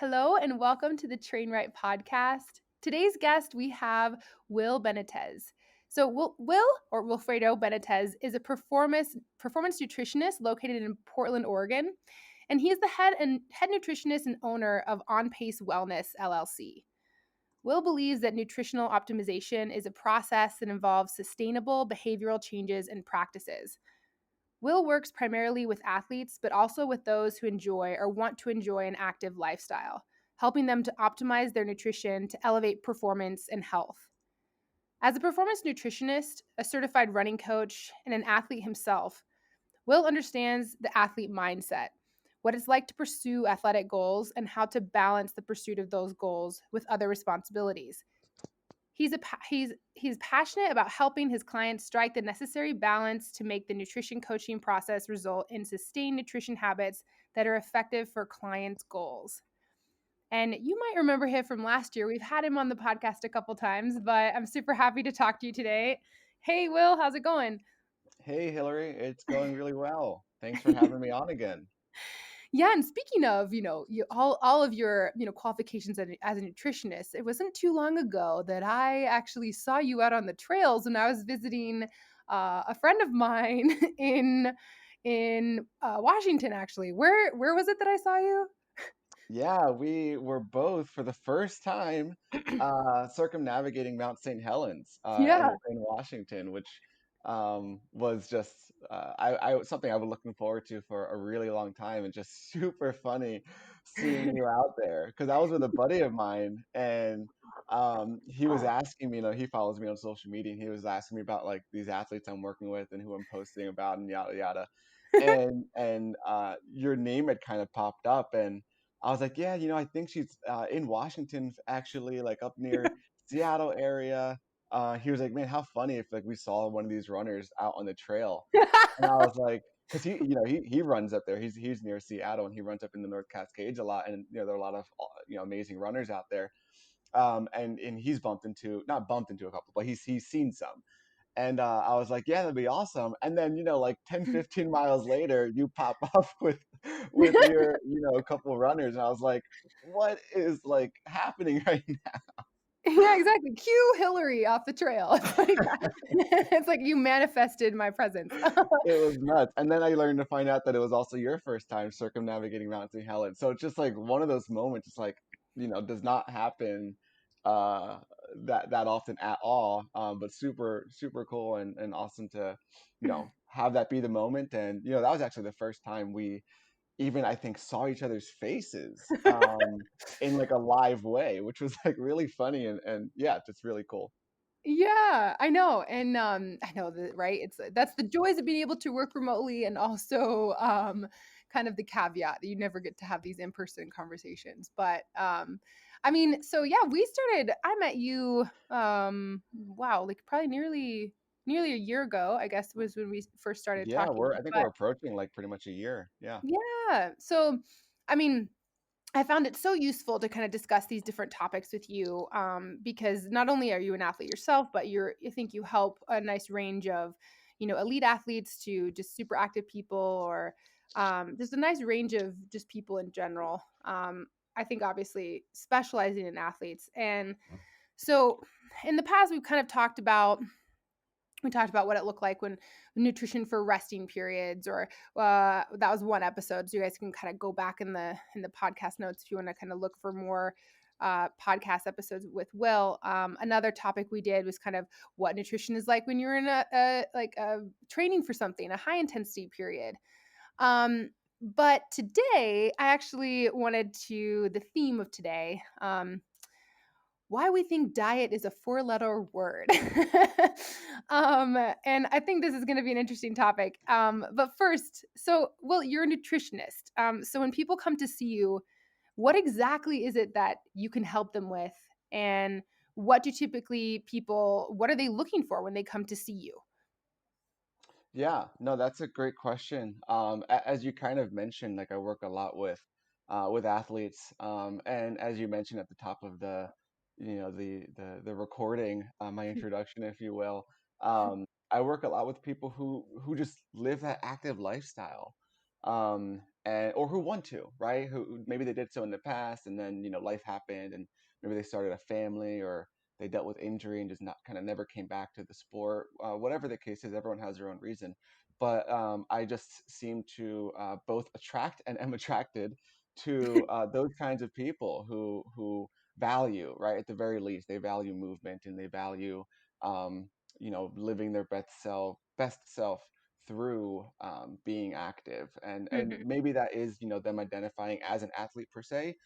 Hello and welcome to the Train Right podcast. Today's guest, we have Will Benitez. So Will or Wilfredo Benitez is a performance nutritionist located in Portland, Oregon, and he is the head nutritionist and owner of On Pace Wellness LLC. Will believes that nutritional optimization is a process that involves sustainable behavioral changes and practices. Will works primarily with athletes, but also with those who enjoy or want to enjoy an active lifestyle, helping them to optimize their nutrition to elevate performance and health. As a performance nutritionist, a certified running coach, and an athlete himself, Will understands the athlete mindset, what it's like to pursue athletic goals, and how to balance the pursuit of those goals with other responsibilities. He's passionate about helping his clients strike the necessary balance to make the nutrition coaching process result in sustained nutrition habits that are effective for clients' goals. And you might remember him from last year. We've had him on the podcast a couple times, but I'm super happy to talk to you today. Hey, Will, how's it going? Hey, Hillary, it's going really well. Thanks for having me on again. Yeah, and speaking of, all of your, qualifications as a nutritionist, it wasn't too long ago that I actually saw you out on the trails when I was visiting a friend of mine in Washington. Actually, where was it that I saw you? Yeah, we were both for the first time circumnavigating Mount St. Helens Yeah. in Washington, which was just something I've been looking forward to for a really long time, and just super funny seeing you out there because I was with a buddy of mine, and he was asking me, he follows me on social media, and he was asking me about like these athletes I'm working with and who I'm posting about and yada yada, and your name had kind of popped up, and I was like, yeah, I think she's in Washington, actually, like up near Seattle area. He was like, man, how funny if like we saw one of these runners out on the trail. And I was like, because he runs up there. He's near Seattle, and he runs up in the North Cascades a lot. And there are a lot of amazing runners out there. And he's not bumped into a couple, but he's seen some. And I was like, yeah, that'd be awesome. And then, like 10, 15 miles later, you pop up with your, a couple of runners. And I was like, what is like happening right now? Yeah, exactly. Cue Hillary off the trail. It's like it's like you manifested my presence. It was nuts. And then I learned to find out that it was also your first time circumnavigating Mount St. Helens. So it's just like one of those moments, it's like, does not happen uh that often at all. But super, super cool and awesome to, have that be the moment. And, that was actually the first time we even I think saw each other's faces in like a live way, which was like really funny and yeah, just really cool. Yeah, I know, and, I know that, right? That's the joys of being able to work remotely and also, kind of the caveat that you never get to have these in-person conversations, but, I mean, so yeah, I met you, wow, like, probably nearly a year ago, I guess, was when we first started Yeah, talking, I think but we're approaching like pretty much a year. Yeah. yeah, so, I mean, I found it so useful to kind of discuss these different topics with you because not only are you an athlete yourself, but I think you help a nice range of, elite athletes to just super active people or just a nice range of just people in general. I think obviously specializing in athletes. And so in the past, we talked about what it looked like when nutrition for resting periods or that was one episode, so you guys can kind of go back in the podcast notes if you want to kind of look for more podcast episodes with Will. Another topic we did was kind of what nutrition is like when you're in a training for something, a high intensity period. But today I actually wanted to the theme of today, why we think diet is a four-letter word. And I think this is going to be an interesting topic. But first, so, well, you're a nutritionist. So when people come to see you, what exactly is it that you can help them with? And what are they looking for when they come to see you? Yeah, no, that's a great question. As you kind of mentioned, like I work a lot with athletes, and as you mentioned at the top of the recording, my introduction, if you will, I work a lot with people who just live that active lifestyle, and or who want to, right? Who maybe they did so in the past, and then life happened, and maybe they started a family, or they dealt with injury and just not kind of never came back to the sport. Whatever the case is, everyone has their own reason. But I just seem to both attract and am attracted to those kinds of people who value, right? At the very least, they value movement, and they value um, living their best self through being active. And Mhm. maybe that is them identifying as an athlete per se,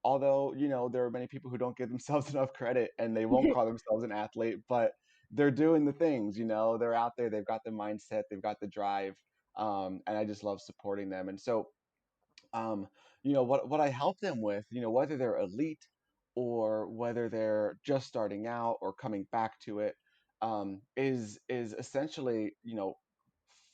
although there are many people who don't give themselves enough credit, and they won't call themselves an athlete, but they're doing the things. They're out there, they've got the mindset, they've got the drive, and I just love supporting them. And so um, what I help them with, whether they're elite or whether they're just starting out or coming back to it, is essentially,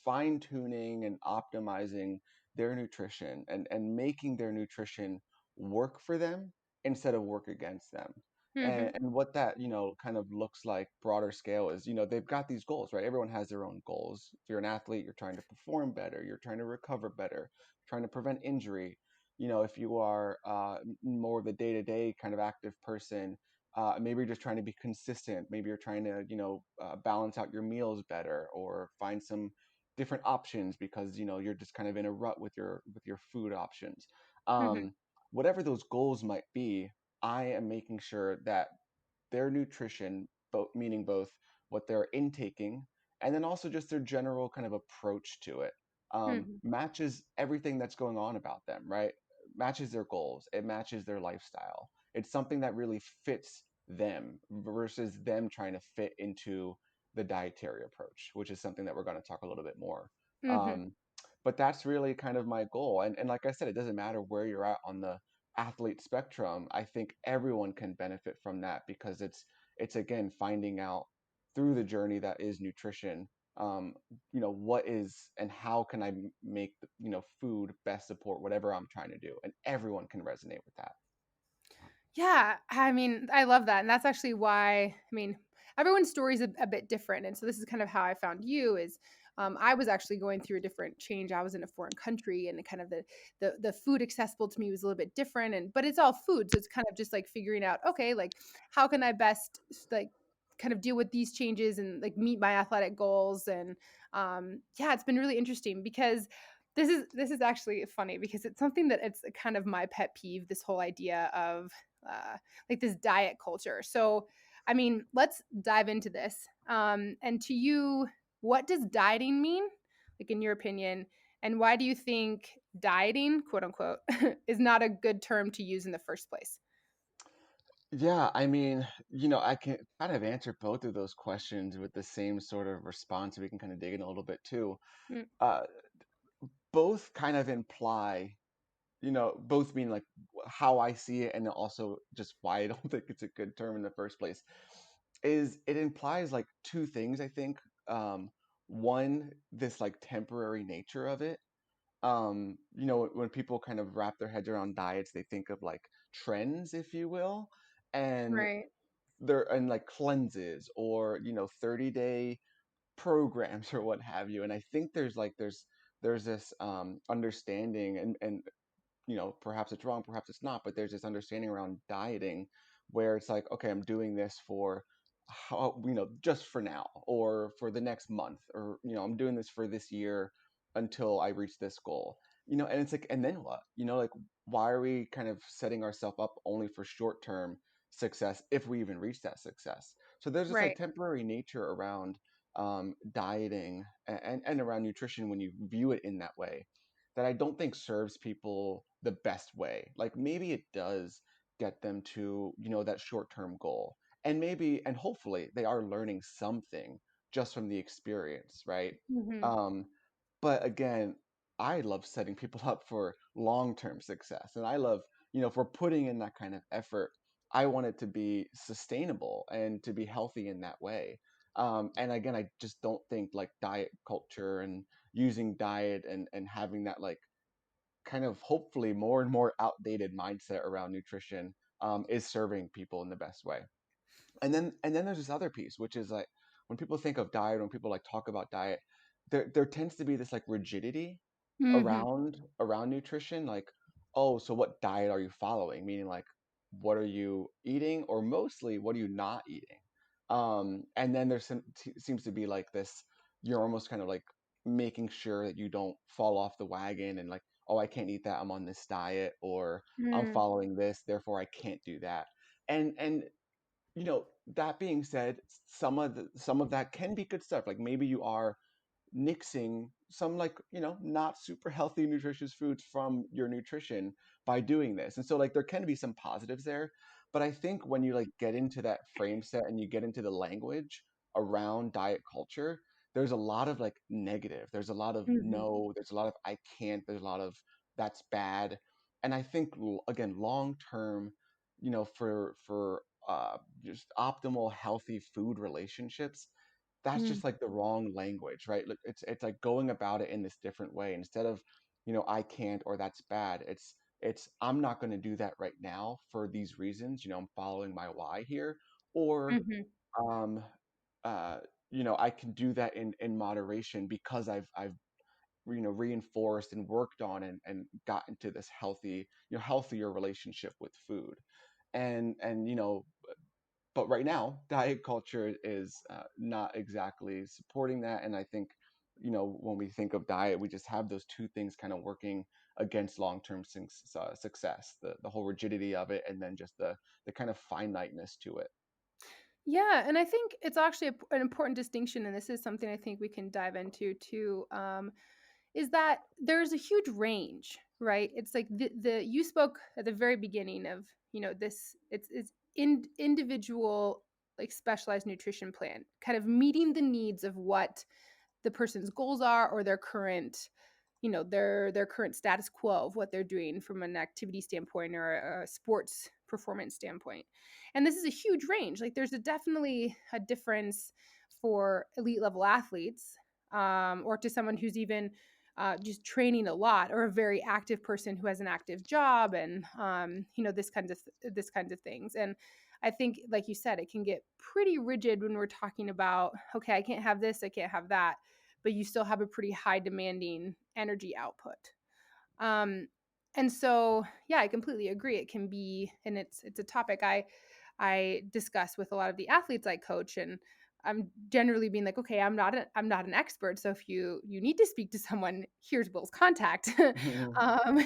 fine tuning and optimizing their nutrition, and making their nutrition work for them instead of work against them. And, Mhm. and what that, kind of looks like broader scale is, they've got these goals, right? Everyone has their own goals. If you're an athlete, you're trying to perform better, you're trying to recover better, trying to prevent injury. If you are more of a day-to-day kind of active person, maybe you're just trying to be consistent. Maybe you're trying to, balance out your meals better, or find some different options because you're just kind of in a rut with your food options. Mhm. Um, Whatever those goals might be, I am making sure that their nutrition, meaning both what they're intaking and then also just their general kind of approach to it, Mhm. matches everything that's going on about them, right? Matches their goals, it matches their lifestyle. It's something that really fits them versus them trying to fit into the dietary approach, which is something that we're going to talk a little bit more. Mhm. Um, but that's really kind of my goal. And like I said, it doesn't matter where you're at on the athlete spectrum. I think everyone can benefit from that because it's again finding out through the journey that is nutrition, um, what is and how can I make food best support whatever I'm trying to do, and everyone can resonate with that. Yeah, I mean, I love that, and that's actually why everyone's story is a bit different, and so this is kind of how I found you is, I was actually going through a different change. I was in a foreign country, and kind of the food accessible to me was a little bit different, but it's all food, so it's kind of just like figuring out, okay, like how can I best like kind of deal with these changes and like meet my athletic goals, and yeah, it's been really interesting because this is actually funny because it's something that it's kind of my pet peeve. This whole idea of uh, like this diet culture. So, I mean, let's dive into this. And to you, what does dieting mean, like in your opinion? And why do you think dieting, quote unquote, is not a good term to use in the first place? Yeah, I mean, I can kind of answer both of those questions with the same sort of response. We can kind of dig in a little bit too. Mm, Uh, Both kind of imply, both mean like how I see it, and also just why I don't think it's a good term in the first place. Is it implies like two things, I think. One, this like temporary nature of it. When people kind of wrap their heads around diets, they think of like trends, if you will, and right. like cleanses, or 30-day programs or what have you. And I think there's this understanding, and perhaps it's wrong, perhaps it's not, but there's this understanding around dieting where it's like, okay, I'm doing this for how, just for now, or for the next month, or, I'm doing this for this year until I reach this goal. And it's like, and then what? Like, why are we kind of setting ourselves up only for short-term success if we even reach that success? So there's this like Right. temporary nature around dieting, and around nutrition when you view it in that way, that I don't think serves people the best way. Like maybe it does get them to, that short-term goal. And maybe and hopefully they are learning something just from the experience, right? Hmm. Um, but again, I love setting people up for long-term success. And I love, if we're putting in that kind of effort, I want it to be sustainable and to be healthy in that way. And again, I just don't think like diet culture and using diet and having that like kind of hopefully more and more outdated mindset around nutrition is serving people in the best way. And then there's this other piece, which is like when people think of diet, when people like talk about diet, there tends to be this like rigidity. Mhm. around nutrition, like, oh, so what diet are you following? Meaning, like, what are you eating, or mostly what are you not eating? And then seems to be like this, you're almost kind of like making sure that you don't fall off the wagon and like, oh, I can't eat that, I'm on this diet, or I'm Mm. following this, therefore I can't do that. And that being said, some of that can be good stuff. Like maybe you are nixing some, like, not super healthy nutritious foods from your nutrition by doing this. And so like there can be some positives there. But I think when you like get into that frame set and you get into the language around diet culture, there's a lot of like negative. There's a lot of Mhm. no, there's a lot of I can't, there's a lot of that's bad. And I think again, long term, for just optimal healthy food relationships, that's Mm. just like the wrong language, right? Like it's like going about it in this different way. Instead of, I can't, or that's bad. It's I'm not going to do that right now for these reasons. I'm following my why here. Or Mhm. um uh I can do that in moderation because I've reinforced and worked on and got into this healthier relationship with food. And but right now, diet culture is not exactly supporting that. And I think, when we think of diet, we just have those two things kind of working against long-term success, the whole rigidity of it, and then just the kind of finiteness to it. Yeah, and I think it's actually an important distinction, and this is something I think we can dive into too. Is that there's a huge range, right? It's like the you spoke at the very beginning of this. It's individual, like specialized nutrition plan, kind of meeting the needs of what the person's goals are, or their current their current status quo of what they're doing from an activity standpoint or a sports performance standpoint. And this is a huge range. Like there's definitely a difference for elite level athletes, or to someone who's even just training a lot, or a very active person who has an active job, and this kinds of things. And I think, like you said, it can get pretty rigid when we're talking about, okay, I can't have this, I can't have that, but you still have a pretty high demanding energy output. Um, and so, yeah, I completely agree. It can be, and it's a topic I discuss with a lot of the athletes I coach, and I'm generally being like, okay, I'm not an expert, so if you need to speak to someone, here's Will's contact. um,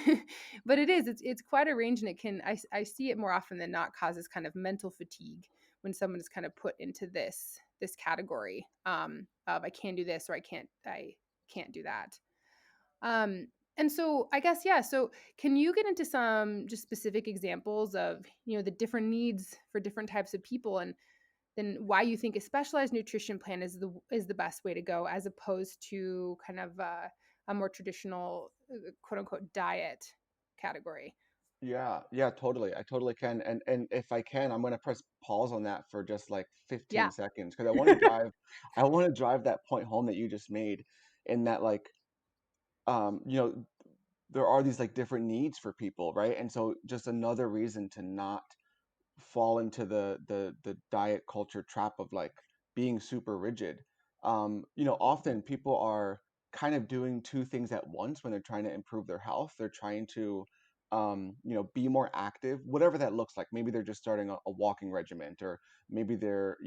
but it's quite a range, and I see it more often than not causes kind of mental fatigue when someone is kind of put into this category, of I can do this, or I can't do that. Um, and so I guess, yeah. So can you get into some just specific examples of, the different needs for different types of people, and then why you think a specialized nutrition plan is the best way to go, as opposed to kind of a more traditional, quote unquote, diet category? Yeah, yeah, totally. I totally can. And if I can, I'm gonna press pause on that for just like 15 Yeah. seconds because I want to drive that point home that you just made, in that like, um, you know, there are these like different needs for people, right? And so just another reason to not fall into the diet culture trap of like being super rigid. Often people are kind of doing two things at once when they're trying to improve their health. They're trying to be more active, whatever that looks like. Maybe they're just starting a walking regiment, or maybe they're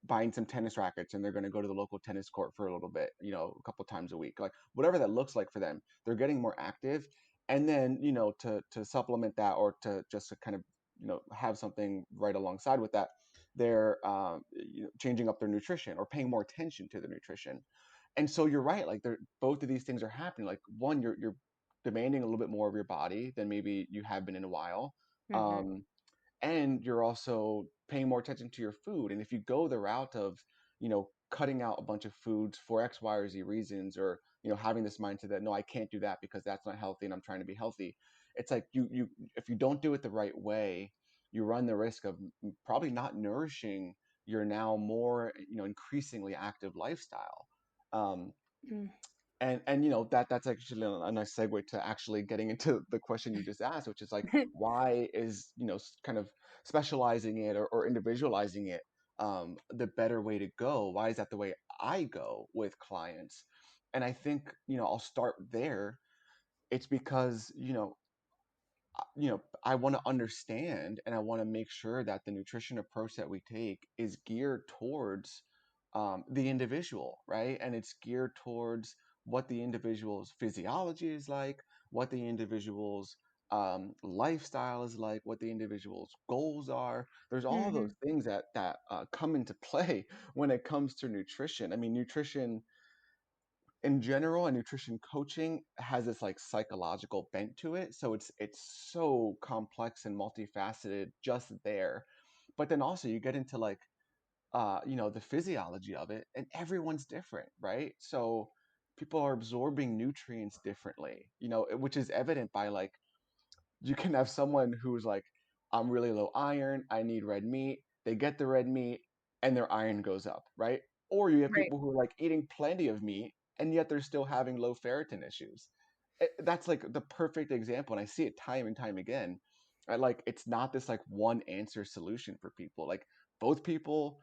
buying some tennis rackets and they're going to go to the local tennis court for a little bit, a couple times a week, like whatever that looks like for them. They're getting more active. And then, to supplement that, or to just to kind of, have something right alongside with that, they're changing up their nutrition or paying more attention to their nutrition. And so you're right, like they're both of these things are happening. Like one, you're demanding a little bit more of your body than maybe you have been in a while. Hmm. Um, and you're also paying more attention to your food. And if you go the route of, cutting out a bunch of foods for X, Y, or Z reasons, or having this mindset that no, I can't do that because that's not healthy, and I'm trying to be healthy. It's like you if you don't do it the right way, you run the risk of probably not nourishing your now more, increasingly active lifestyle. Um, and that's actually a nice segue to actually getting into the question you just asked, which is like, why is kind of specializing it, or individualizing it, the better way to go? Why is that the way I go with clients? And I think, I'll start there. It's because, I want to understand and I want to make sure that the nutrition approach that we take is geared towards the individual, right? And it's geared towards what the individual's physiology is like, what the individual's lifestyle is like, what the individual's goals are. There's all those Mhm. things that come into play when it comes to nutrition. I mean, nutrition in general and nutrition coaching has this like psychological bent to it, so it's so complex and multifaceted just there. But then also you get into like the physiology of it, and everyone's different, right? So people are absorbing nutrients differently, which is evident by like you can have someone who's like, I'm really low iron, I need red meat. They get the red meat and their iron goes up, right? Or you have Right. people who are like eating plenty of meat and yet they're still having low ferritin issues. That's like the perfect example. And I see it time and time again. Like, it's not this like one answer solution for people. Like, both people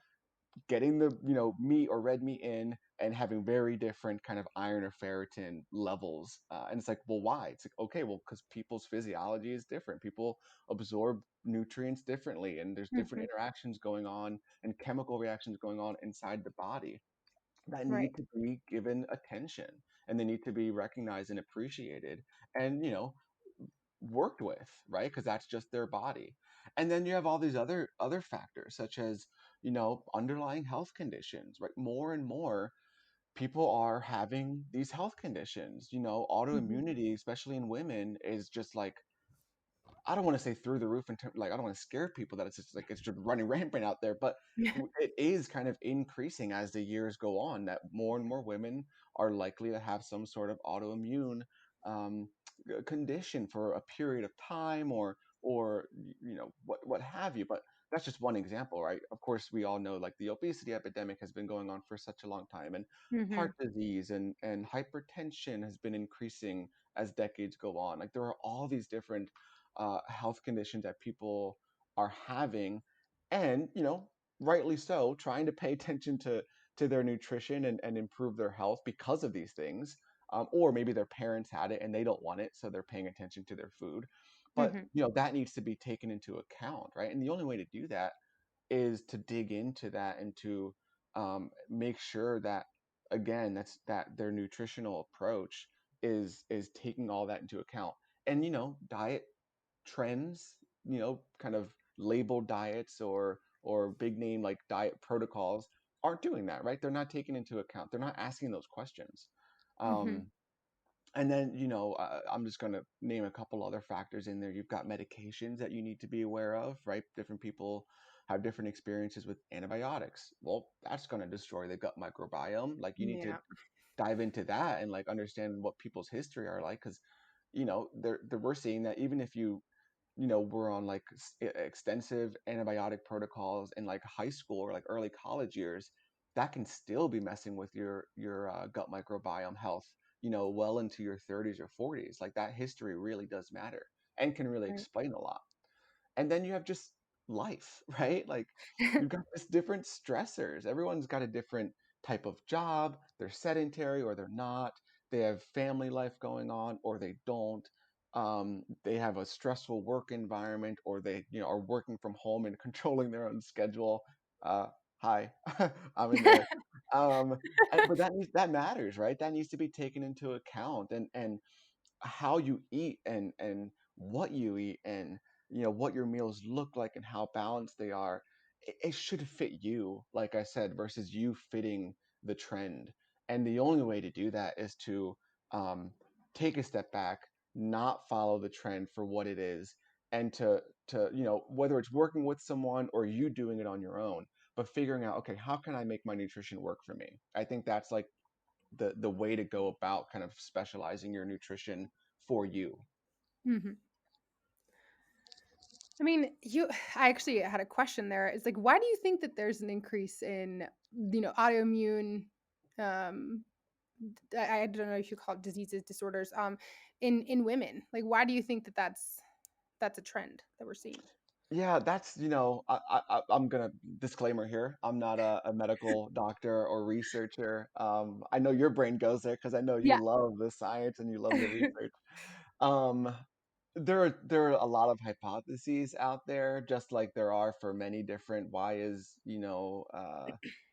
getting the meat or red meat in and having very different kind of iron or ferritin levels, and it's like, well, why? It's like, okay, well, because people's physiology is different. People absorb nutrients differently, and there's different Mhm. interactions going on and chemical reactions going on inside the body that Right. need to be given attention, and they need to be recognized and appreciated, and worked with, right? Because that's just their body. And then you have all these other factors, such as underlying health conditions, right? More and more people are having these health conditions. Mhm. Autoimmunity, especially in women, is just like, I don't want to say through the roof in terms, like, I don't want to scare people that it's just like it's just running rampant out there, but it is kind of increasing as the years go on, that more and more women are likely to have some sort of autoimmune um, condition for a period of time, or what have you. But that's just one example, right? Of course, we all know like the obesity epidemic has been going on for such a long time, and heart Mhm. disease and hypertension has been increasing as decades go on. Like, there are all these different health conditions that people are having, and rightly so, trying to pay attention to their nutrition and improve their health because of these things. Or maybe their parents had it and they don't want it, so they're paying attention to their food. But Mhm. that needs to be taken into account, right? And the only way to do that is to dig into that and to make sure that, again, that their nutritional approach is taking all that into account. And diet trends, kind of labeled diets or big name like diet protocols aren't doing that, right? They're not taking into account. They're not asking those questions. Mhm. Um, and then, I'm just going to name a couple other factors in there. You've got medications that you need to be aware of, right? Different people have different experiences with antibiotics. Well, that's going to destroy the gut microbiome. Like, you need to Yeah. dive into that and like understand what people's history are like, because we're seeing that even if we're on like extensive antibiotic protocols in like high school or like early college years, that can still be messing with your gut microbiome health, well into your 30s or 40s. Like, that history really does matter and can really Right. explain a lot. And then you have just life, right? Like, you've got this different stressors. Everyone's got a different type of job. They're sedentary or they're not. They have family life going on or they don't. They have a stressful work environment, or they, are working from home and controlling their own schedule. Uh, Hi, I'm in there. Um, but that matters, right? That needs to be taken into account, and how you eat and what you eat, and what your meals look like and how balanced they are. It should fit you, like I said, versus you fitting the trend. And the only way to do that is to um, take a step back, not follow the trend for what it is, and to whether it's working with someone or you doing it on your own, but figuring out, okay, how can I make my nutrition work for me? I think that's like the way to go about kind of specializing your nutrition for you. Mhm. I mean, I actually had a question there. It's like, why do you think that there's an increase in, autoimmune, um, I don't know if you call it diseases, disorders, in women? Like, why do you think that that's a trend that we're seeing? Yeah, that's, I'm gonna disclaimer here. I'm not a medical doctor or researcher. I know your brain goes there because I know you Yeah. love the science and you love the research. Um, there are a lot of hypotheses out there, just like there are for many different. Why is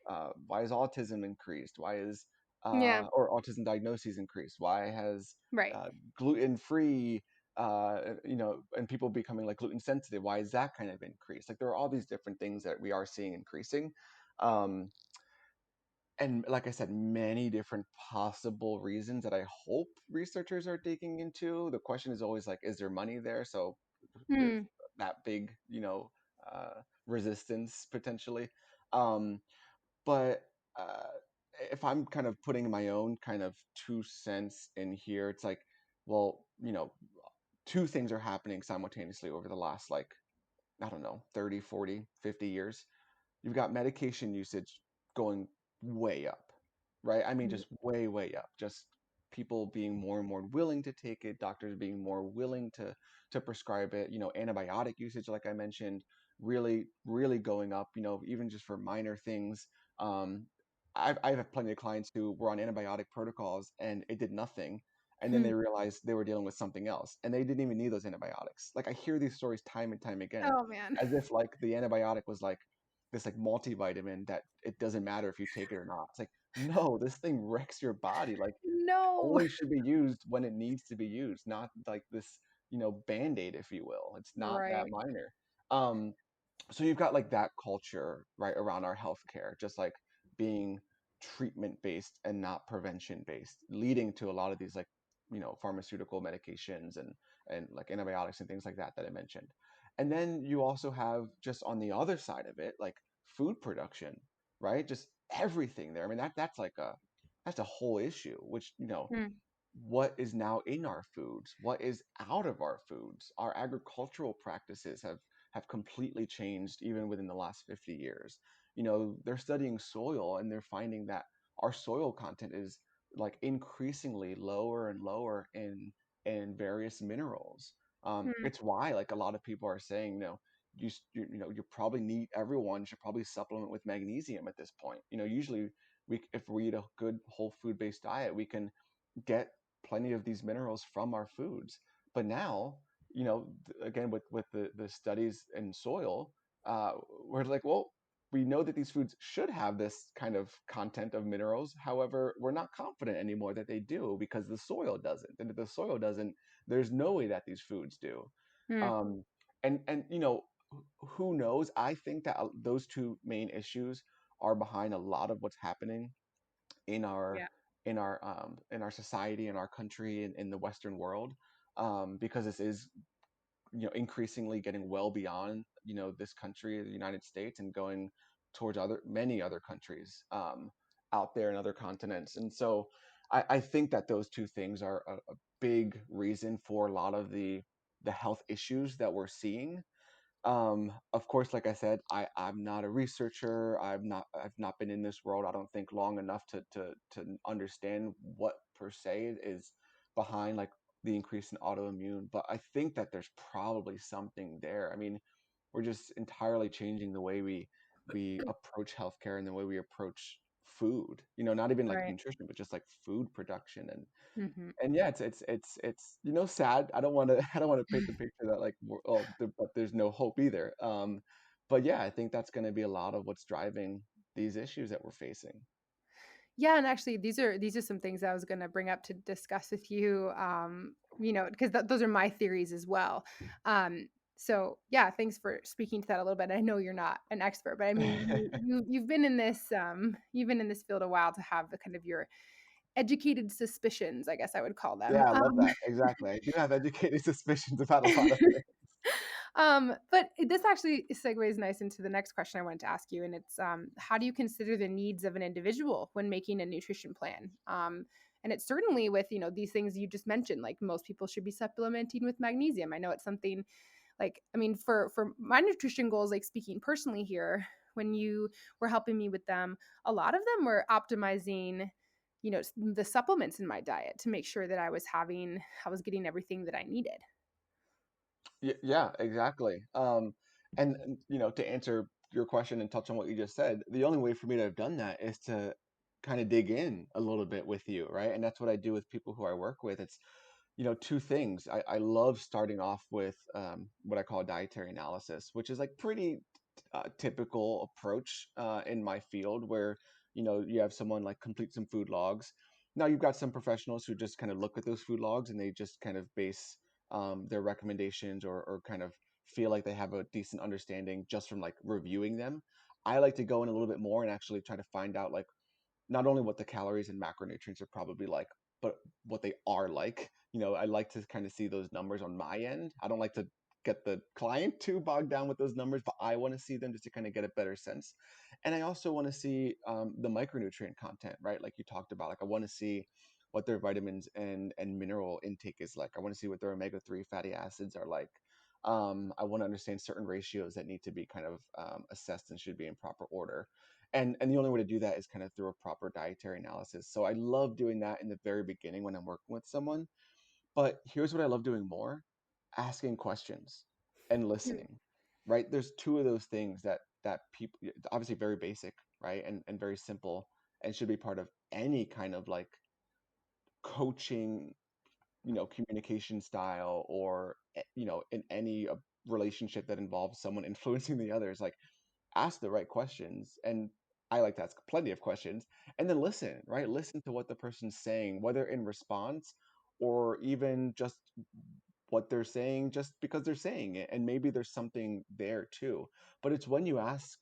autism increased? Why is Yeah. or autism diagnoses increased? Why has Right. gluten-free and people becoming like gluten sensitive? Why is that kind of increased? Like there are all these different things that we are seeing increasing. Um, and like I said, many different possible reasons that I hope researchers are digging into. The question is always like, is there money there? So there's Mm. that big, resistance potentially. Um, but uh, if I'm kind of putting my own kind of 2 cents in here, it's like, well, two things are happening simultaneously over the last, like, I don't know, 30, 40, 50 years. You've got medication usage going way up, right? I mean, Mm. just way, way up. Just people being more and more willing to take it, doctors being more willing to prescribe it. Antibiotic usage, like I mentioned, really, really going up. Even just for minor things. Um, I have plenty of clients who were on antibiotic protocols and it did nothing. And then they Mm. realized they were dealing with something else, and they didn't even need those antibiotics. Like I hear these stories time and time again, Oh man. as if like the antibiotic was like this like multivitamin that it doesn't matter if you take it or not. It's like, no, this thing wrecks your body. Like it No. only should be used when it needs to be used, not like this, band-aid, if you will. It's not that Right. minor. Um, so you've got like that culture right around our healthcare, just like being treatment based and not prevention based, leading to a lot of these like pharmaceutical medications and like antibiotics and things like that I mentioned. And then you also have just on the other side of it like food production, right? Just everything there. I mean that's a whole issue, which Mm. what is now in our foods, what is out of our foods. Our agricultural practices have completely changed even within the last 50 years. They're studying soil and they're finding that our soil content is like increasingly lower and lower in various minerals. Mm. It's why like a lot of people are saying, you probably need everyone should probably supplement with magnesium at this point. Usually if we eat a good whole food based diet, we can get plenty of these minerals from our foods. But now, again with the studies in soil, we're like, well, we know that these foods should have this kind of content of minerals. However, we're not confident anymore that they do because the soil doesn't. And if the soil doesn't, there's no way that these foods do. Mm. Um, and who knows? I think that those two main issues are behind a lot of what's happening in our Yeah. in our society, in our country, in the Western world, because this is increasingly getting well beyond this country, the United States, and going towards many other countries out there in other continents. And so I think that those two things are a big reason for a lot of the health issues that we're seeing. Of course, like I said, I'm not a researcher. I've not been in this world, I don't think, long enough to understand what per se is behind like the increase in autoimmune. But I think that there's probably something there. I mean, we're just entirely changing the way we approach healthcare and the way we approach food. Not even like Right. nutrition, but just like food production Hmm. and yeah, it's sad. I don't want to I don't want to paint the picture that like but there's no hope either. But yeah, I think that's going to be a lot of what's driving these issues that we're facing. Yeah, and actually, these are some things I was going to bring up to discuss with you. Because those are my theories as well. So yeah, thanks for speaking to that a little bit. I know you're not an expert, but I mean, you've been in this field a while to have the kind of your educated suspicions, I guess I would call them. Yeah, I love that. Exactly. I do have educated suspicions about a lot of things. But this actually segues nice into the next question I wanted to ask you, and it's how do you consider the needs of an individual when making a nutrition plan? And it's certainly with these things you just mentioned, like most people should be supplementing with magnesium. I know it's something like I mean for my nutrition goals, like speaking personally here, when you were helping me with them, a lot of them were optimizing the supplements in my diet to make sure that I was getting everything that I needed. Yeah, exactly. To answer your question and touch on what you just said, the only way for me to have done that is to kind of dig in a little bit with you, right? And that's what I do with people who I work with. It's, two things. I love starting off with what I call dietary analysis, which is like pretty typical approach in my field where, you have someone like complete some food logs. Now you've got some professionals who just kind of look at those food logs and they just kind of base their recommendations or kind of feel like they have a decent understanding just from like reviewing them. I like to go in a little bit more and actually try to find out like not only what the calories and macronutrients are probably like, but what they are like. I like to kind of see those numbers on my end. I don't like to get the client too bogged down with those numbers, but I want to see them just to kind of get a better sense. And I also want to see the micronutrient content, right? Like you talked about, like I want to see what their vitamins and mineral intake is like. I want to see what their omega-3 fatty acids are like. I want to understand certain ratios that need to be kind of assessed and should be in proper order. And the only way to do that is kind of through a proper dietary analysis. So I love doing that in the very beginning when I'm working with someone. But here's what I love doing more: asking questions and Mm. listening. Right? There's two of those things that people, obviously very basic, right? And very simple and should be part of any kind of like coaching, communication style or in any relationship that involves someone influencing the others. Like ask the right questions. And I like to ask plenty of questions and then listen, right? Listen to what the person's saying, whether in response or even just what they're saying just because they're saying it. And maybe there's something there too. But it's when you ask,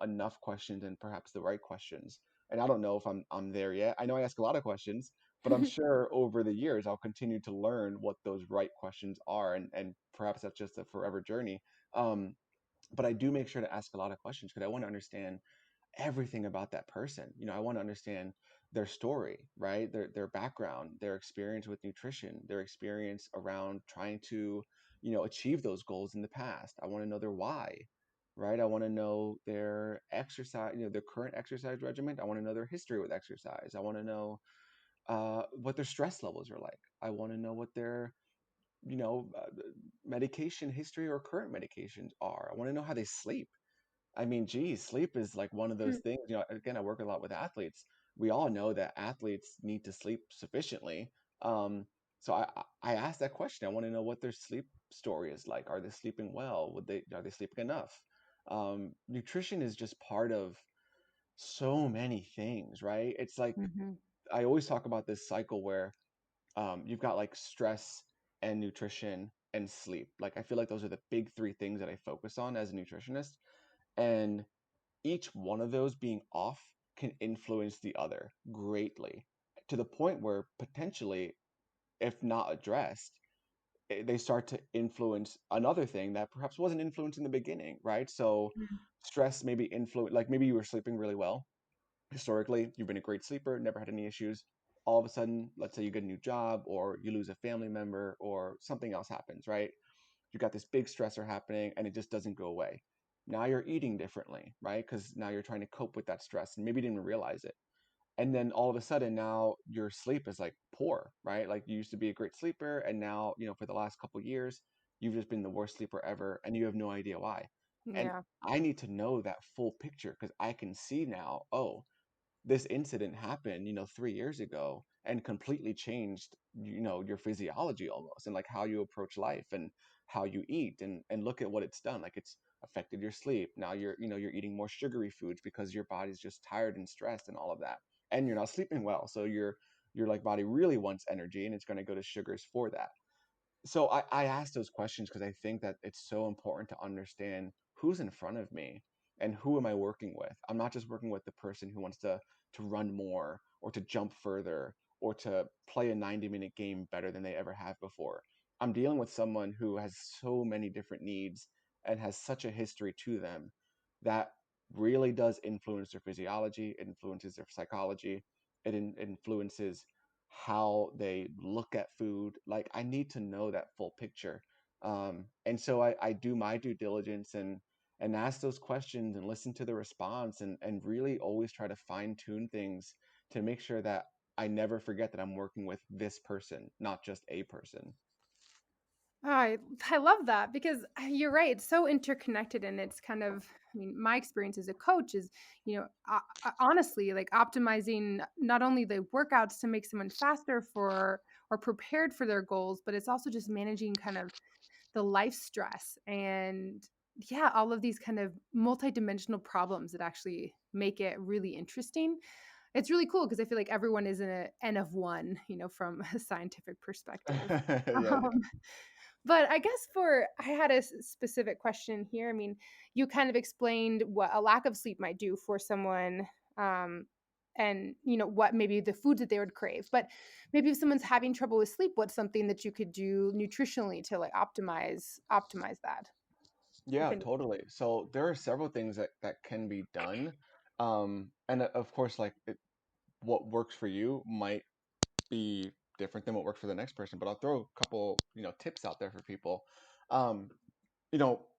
enough questions and perhaps the right questions. And I don't know if I'm there yet. I know I ask a lot of questions, but I'm sure over the years I'll continue to learn what those right questions are. And perhaps that's just a forever journey. Um, but I do make sure to ask a lot of questions because I want to understand everything about that person. I want to understand their story, right? Their background, their experience with nutrition, their experience around trying to, achieve those goals in the past. I want to know their why, right? I want to know their exercise, their current exercise regimen. I want to know their history with exercise. I want to know what their stress levels are like. I want to know what their you know, uh, medication history or current medications are. I want to know how they sleep. I mean, geez, sleep is like one of those Mm. things. Again, I work a lot with athletes. We all know that athletes need to sleep sufficiently. Um, so I asked that question. I want to know what their sleep story is like. Are they sleeping well? Are they sleeping enough? Nutrition is just part of so many things, right? It's like Mhm. I always talk about this cycle where you've got like stress and nutrition and sleep. Like I feel like those are the big three things that I focus on as a nutritionist. And each one of those being off can influence the other greatly to the point where potentially, if not addressed, they start to influence another thing that perhaps wasn't influenced in the beginning, right? So Mm. stress maybe influence, like maybe you were sleeping really well historically, you've been a great sleeper, never had any issues. All of a sudden, let's say you get a new job or you lose a family member or something else happens, right? You got this big stressor happening and it just doesn't go away. Now you're eating differently, right? Because now you're trying to cope with that stress and maybe you didn't even realize it. And then all of a sudden now your sleep is like poor, right? Like you used to be a great sleeper and now, for the last couple of years, you've just been the worst sleeper ever and you have no idea why. And Yeah. I need to know that full picture because I can see now, oh, this incident happened, 3 years ago and completely changed, your physiology almost and like how you approach life and how you eat and look at what it's done. Like it's affected your sleep. Now you're eating more sugary foods because your body's just tired and stressed and all of that. And you're not sleeping well. So your like body really wants energy and it's going to go to sugars for that. So I ask those questions because I think that it's so important to understand who's in front of me and who am I working with. I'm not just working with the person who wants to run more or to jump further or to play a 90-minute game better than they ever have before. I'm dealing with someone who has so many different needs and has such a history to them that really does influence their physiology, it influences their psychology, influences how they look at food. Like I need to know that full picture. And so I do my due diligence and ask those questions and listen to the response and really always try to fine tune things to make sure that I never forget that I'm working with this person, not just a person. I love that because you're right. It's so interconnected, and it's kind of. I mean, my experience as a coach is, honestly, like optimizing not only the workouts to make someone faster for or prepared for their goals, but it's also just managing kind of the life stress and yeah, all of these kind of multidimensional problems that actually make it really interesting. It's really cool because I feel like everyone is in a N of one, from a scientific perspective. Yeah, Um, but I guess I had a specific question here. I mean, you kind of explained what a lack of sleep might do for someone, um, and what maybe the foods that they would crave. But maybe if someone's having trouble with sleep, what's something that you could do nutritionally to like optimize that? yeah, Within. totally. So there are several things that can be done. And of course, what works for you might be different than what works for the next person, but I'll throw a couple, tips out there for people. Um,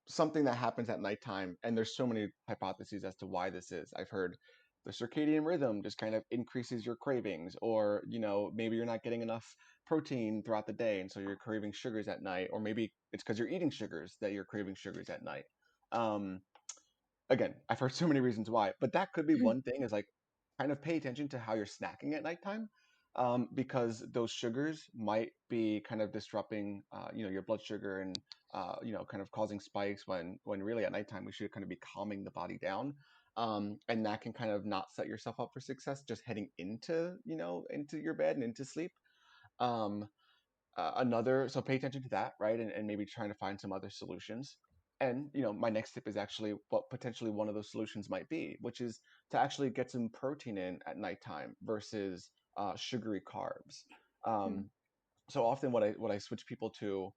something that happens at nighttime, and there's so many hypotheses as to why this is. I've heard the circadian rhythm just kind of increases your cravings, or, maybe you're not getting enough protein throughout the day, and so you're craving sugars at night, or maybe it's because you're eating sugars that you're craving sugars at night. Um, Again, I've heard so many reasons why, but that could be one thing is like kind of pay attention to how you're snacking at nighttime, because those sugars might be kind of disrupting, your blood sugar and, kind of causing spikes when really at nighttime we should kind of be calming the body down. And that can kind of not set yourself up for success just heading into, into your bed and into sleep. Um, another So pay attention to that, right? And maybe trying to find some other solutions. And my next tip is actually what potentially one of those solutions might be, which is to actually get some protein in at nighttime versus sugary carbs. Mhm, So often what I switch people to,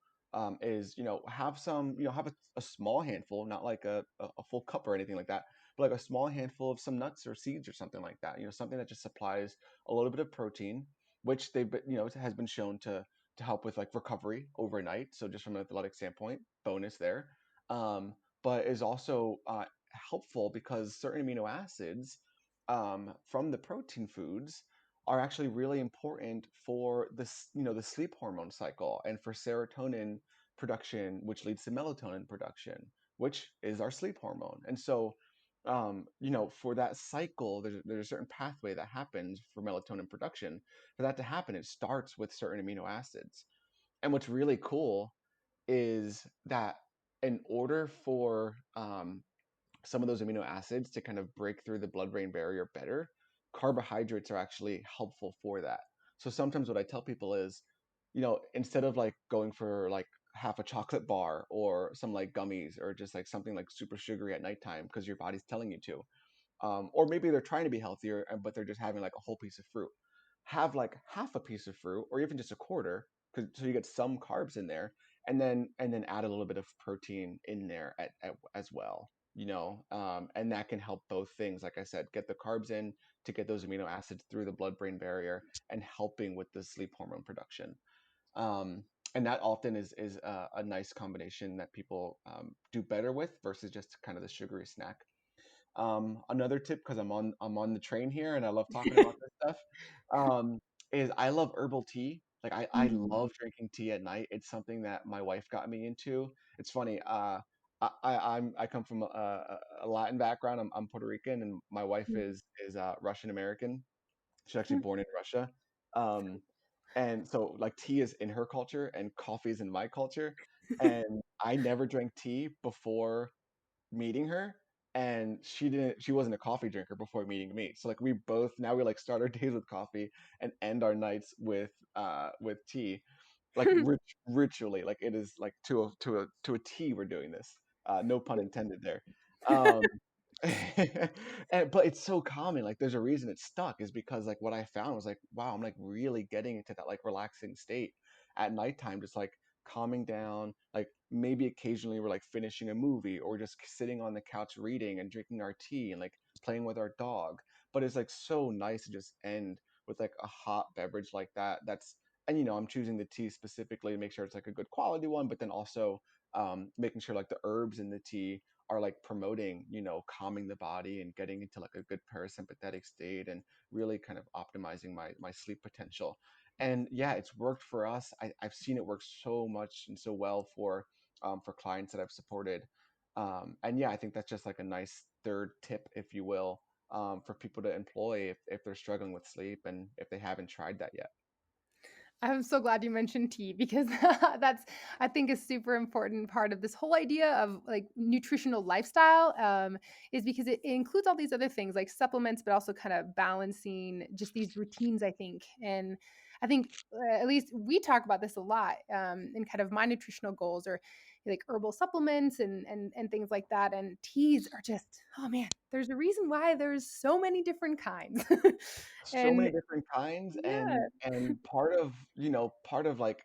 is have some, have a small handful, not like a full cup or anything like that, but like a small handful of some nuts or seeds or something like that. Something that just supplies a little bit of protein, which it has been shown to help with like recovery overnight. So just from an athletic standpoint, bonus there. But is also helpful because certain amino acids, from the protein foods, are actually really important for the sleep hormone cycle and for serotonin production, which leads to melatonin production, which is our sleep hormone. And so, for that cycle, there's a certain pathway that happens for melatonin production. For that to happen, it starts with certain amino acids. And what's really cool is that in order for some of those amino acids to kind of break through the blood-brain barrier better, carbohydrates are actually helpful for that. So sometimes what I tell people is, instead of like going for like half a chocolate bar or some like gummies or just like something like super sugary at nighttime because your body's telling you to, or maybe they're trying to be healthier, but they're just having like a whole piece of fruit. Have like half a piece of fruit, or even just a quarter, so you get some carbs in there, and then add a little bit of protein in there as well. And that can help both things. Like I said, get the carbs in to get those amino acids through the blood-brain barrier and helping with the sleep hormone production. Um, and that often is a nice combination that people do better with versus just kind of the sugary snack. Another tip, because I'm on the train here and I love talking about this stuff, um, is I love herbal tea. Like I mhm, love drinking tea at night. It's something that my wife got me into. It's funny. I come from a Latin background. I'm Puerto Rican, and my wife mhm, is Russian American. She's actually mhm. born in Russia. Um, and so like tea is in her culture and coffee is in my culture. And I never drank tea before meeting her, and she wasn't a coffee drinker before meeting me. So like we both now we like start our days with coffee and end our nights with tea, like ritually, like it is like to a T we're doing this. No pun intended there. Um but it's so common. Like there's a reason it's stuck, is because like what I found was like, wow, I'm like really getting into that like relaxing state at nighttime, just like calming down. Like maybe occasionally we're like finishing a movie or just sitting on the couch reading and drinking our tea and like playing with our dog. But it's like so nice to just end with like a hot beverage like that. And I'm choosing the tea specifically to make sure it's like a good quality one, but then also making sure like the herbs in the tea are like promoting, calming the body and getting into like a good parasympathetic state and really kind of optimizing my sleep potential. And yeah, it's worked for us. I've seen it work so much and so well for clients that I've supported. And yeah, I think that's just like a nice third tip, if you will, for people to employ if they're struggling with sleep and if they haven't tried that yet. I'm so glad you mentioned tea because that's, I think, a super important part of this whole idea of like nutritional lifestyle, is because it includes all these other things like supplements, but also kind of balancing just these routines, I think. And I think at least we talk about this a lot, in kind of my nutritional goals, or like herbal supplements and things like that. And teas are just, oh man, there's a reason why there's so many different kinds. So And many different kinds, yeah. and part of like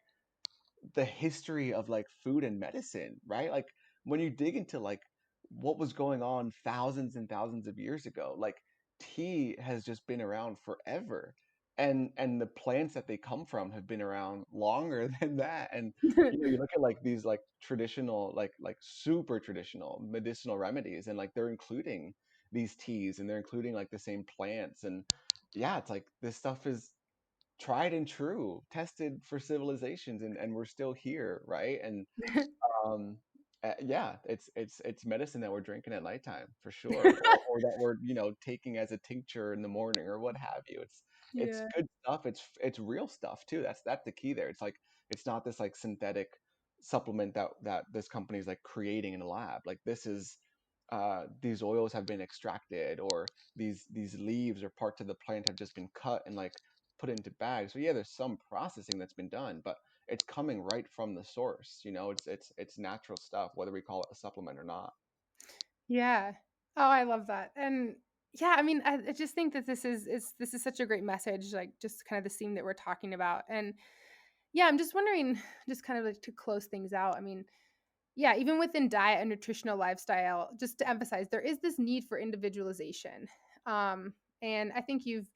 the history of like food and medicine, right? Like when you dig into like what was going on thousands and thousands of years ago, like tea has just been around forever. And the plants that they come from have been around longer than that. And you look at like these like traditional, like super traditional medicinal remedies, and like they're including these teas and they're including like the same plants. And yeah, it's like this stuff is tried and true, tested for civilizations, and we're still here, right? And um, yeah, it's medicine that we're drinking at nighttime for sure, or that we're taking as a tincture in the morning or what have you. It's Yeah. good stuff. It's real stuff too. That's the key there. It's like it's not this like synthetic supplement that this company is like creating in a lab. Like this is these oils have been extracted, or these leaves or parts of the plant have just been cut and like put into bags. So yeah, there's some processing that's been done, but it's coming right from the source. It's natural stuff, whether we call it a supplement or not. Yeah. Oh, I love that. And yeah, I mean, I just think that this is such a great message, like just kind of the theme that we're talking about. And yeah, I'm just wondering, just kind of like to close things out. I mean, yeah, even within diet and nutritional lifestyle, just to emphasize, there is this need for individualization. And I think you've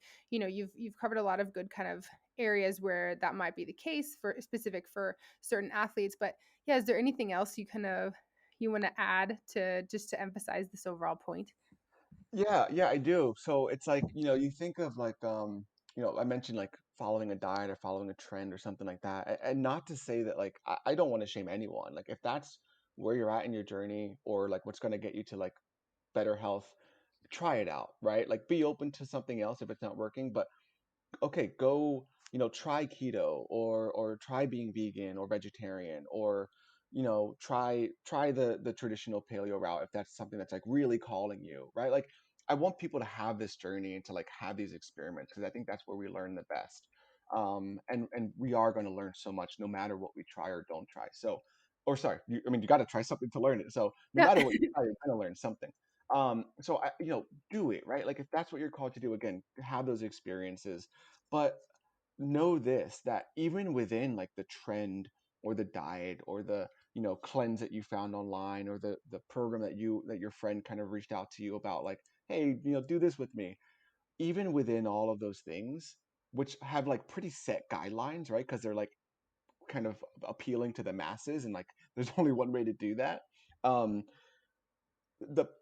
covered a lot of good kind of areas where that might be the case for specific for certain athletes. But yeah, is there anything else you want to add to just to emphasize this overall point? Yeah, yeah, I do. So it's like, you think of like I mentioned like following a diet or following a trend or something like that. And not to say that like I don't want to shame anyone. Like if that's where you're at in your journey, or like what's going to get you to like better health, try it out, right? Like be open to something else if it's not working, but okay, go, try keto, or try being vegan or vegetarian, or try the traditional paleo route if that's something that's like really calling you, right? Like I want people to have this journey and to like have these experiments, because I think that's where we learn the best. And we are going to learn so much no matter what we try or don't try. So, or sorry, I mean, you got to try something to learn it. So no Yeah. matter what you try, you're going to learn something. So do it, right? Like if that's what you're called to do, again, have those experiences. But know this, that even within like the trend or the diet or the cleanse that you found online, or the program that your friend kind of reached out to you about, like, hey, do this with me. Even within all of those things, which have like pretty set guidelines, right? Because they're like kind of appealing to the masses, and like there's only one way to do that. um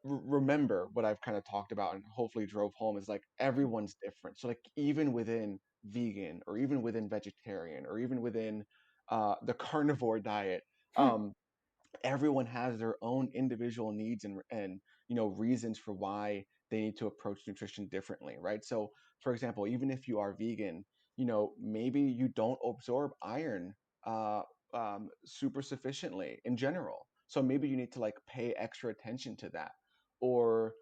Remember what I've kind of talked about and hopefully drove home is like everyone's different. So like even within vegan, or even within vegetarian, or even within the carnivore diet, um everyone has their own individual needs and reasons for why they need to approach nutrition differently, right? So for example, even if you are vegan, maybe you don't absorb iron uh, super sufficiently in general, so maybe you need to like pay extra attention to that. Or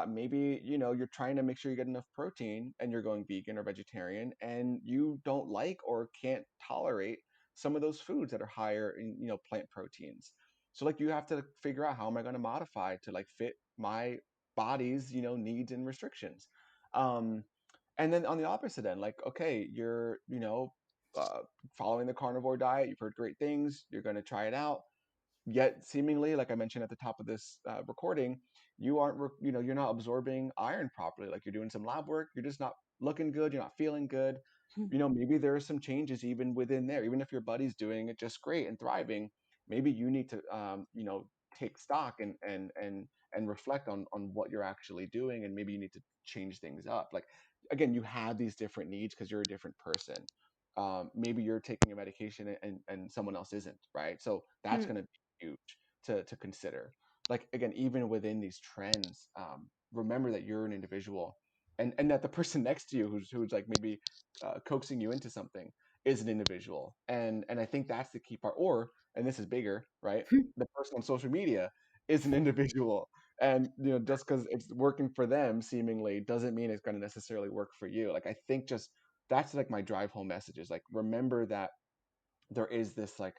maybe you're trying to make sure you get enough protein and you're going vegan or vegetarian, and you don't like or can't tolerate some of those foods that are higher in plant proteins. So like you have to figure out, how am I going to modify to like fit my body's needs and restrictions. Um, and then on the opposite end, like, okay, you're uh, following the carnivore diet. You've heard great things. You're going to try it out. Yet seemingly, like I mentioned at the top of this recording, you aren't you're not absorbing iron properly. Like you're doing some lab work. You're just not looking good. You're not feeling good. Maybe there are some changes even within there. Even if your buddy's doing it just great and thriving, maybe you need to take stock and reflect on what you're actually doing, and maybe you need to change things up. Like again, you have these different needs because you're a different person. maybe you're taking a medication and someone else isn't, right? So that's Hmm. going to be huge to consider. Like again, even within these trends, remember that you're an individual, and that the person next to you who's like maybe coaxing you into something is an individual, and I think that's the key part. Or, and this is bigger, right? The person on social media is an individual, and just because it's working for them seemingly doesn't mean it's going to necessarily work for you. Like I think just that's like my drive home message is like remember that there is this like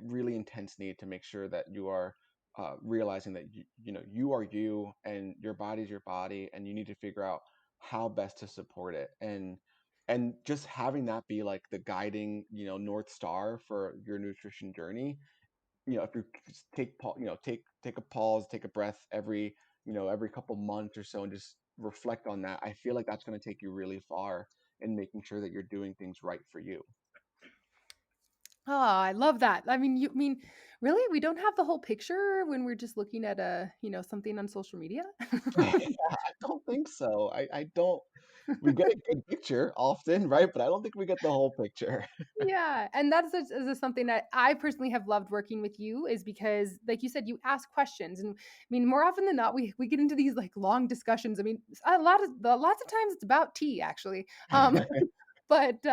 really intense need to make sure that you are realizing that you are you and your body's your body, and you need to figure out how best to support it, and just having that be like the guiding north star for your nutrition journey. If you just take a pause, take a breath every couple months or so, and just reflect on that, I feel like that's going to take you really far in making sure that you're doing things right for you. Oh, I love that. I mean, you mean really we don't have the whole picture when we're just looking at something on social media? I don't think so. I don't. We get a good picture often, right? But I don't think we get the whole picture. Yeah, and that's just something that I personally have loved working with you is because, like you said, you ask questions, and I mean, more often than not, we get into these like long discussions. I mean, lots of times it's about tea, actually. But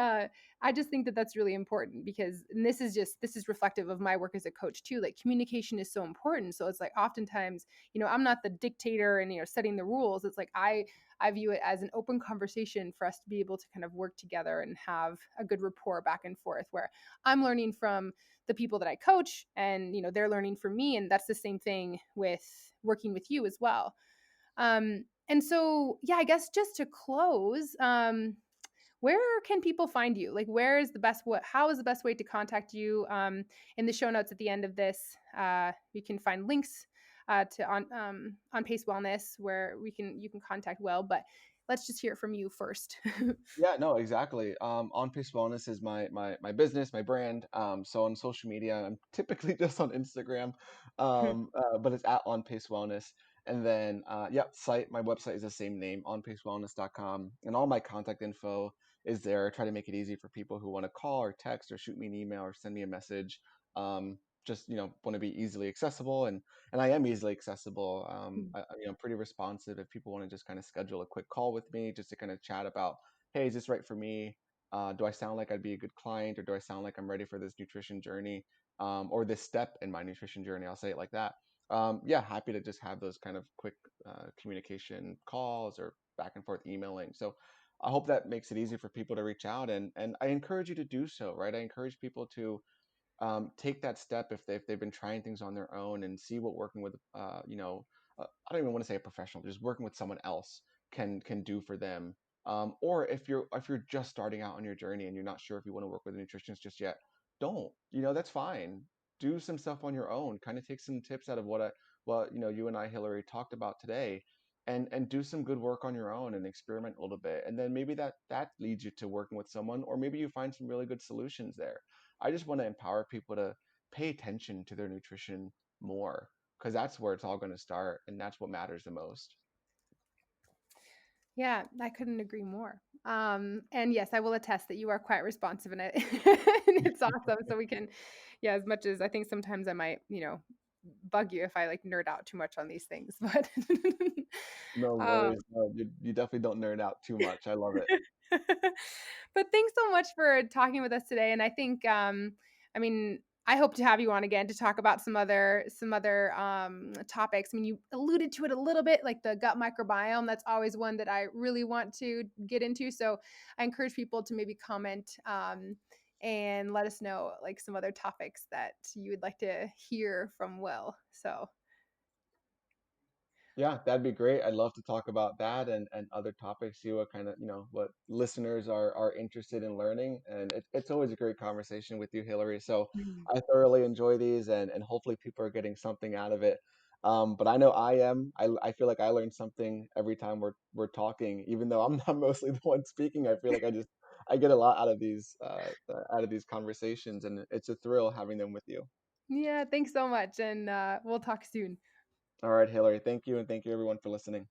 I just think that that's really important because and this is reflective of my work as a coach too. Like communication is so important. So it's like oftentimes, I'm not the dictator and setting the rules. It's like I view it as an open conversation for us to be able to kind of work together and have a good rapport back and forth where I'm learning from the people that I coach and they're learning from me, and that's the same thing with working with you as well. And so yeah, I guess just to close, where can people find you? Like, where is the best? How is the best way to contact you? In the show notes at the end of this, you can find links to on Pace Wellness where you can contact Will. But let's just hear it from you first. Yeah, no, exactly. On Pace Wellness is my business, my brand. So on social media, I'm typically just on Instagram, but it's at On Pace Wellness. And then, yeah, my website is the same name, onpacewellness.com, and all my contact info is there. I try to make it easy for people who want to call or text or shoot me an email or send me a message. Just want to be easily accessible, and I am easily accessible. I'm pretty responsive if people want to just kind of schedule a quick call with me just to kind of chat about, hey, is this right for me? Do I sound like I'd be a good client, or do I sound like I'm ready for this nutrition journey, or this step in my nutrition journey? I'll say it like that. Yeah, happy to just have those kind of quick communication calls or back and forth emailing. So I hope that makes it easy for people to reach out, and I encourage you to do so. Right, I encourage people to take that step if they've been trying things on their own, and see what working with I don't even want to say a professional, just working with someone else can do for them. Or if you're just starting out on your journey and you're not sure if you want to work with a nutritionist just yet, don't. That's fine. Do some stuff on your own. Kind of take some tips out of what you and I, Hillary, talked about today, and do some good work on your own and experiment a little bit. And then maybe that leads you to working with someone, or maybe you find some really good solutions there. I just want to empower people to pay attention to their nutrition more, because that's where it's all going to start, and that's what matters the most. Yeah, I couldn't agree more. And yes, I will attest that you are quite responsive in it. And it's awesome. So we can, yeah, as much as I think sometimes I might, bug you if I like nerd out too much on these things, but No um, worries. No, you definitely don't nerd out too much. I love it. but thanks so much for talking with us today. And I think, I mean, I hope to have you on again to talk about some other topics. I mean, you alluded to it a little bit, like the gut microbiome. That's always one that I really want to get into. So I encourage people to maybe comment and let us know like some other topics that you would like to hear from Will. So Yeah, that'd be great. I'd love to talk about that and other topics, see what kind of, what listeners are interested in learning. And it's always a great conversation with you, Hillary. So mm. I thoroughly enjoy these, and hopefully people are getting something out of it. But I know I am. I feel like I learn something every time we're talking, even though I'm not mostly the one speaking. I feel like I get a lot out of these conversations, and it's a thrill having them with you. Yeah, thanks so much. And we'll talk soon. All right, Hillary, thank you, and thank you everyone for listening.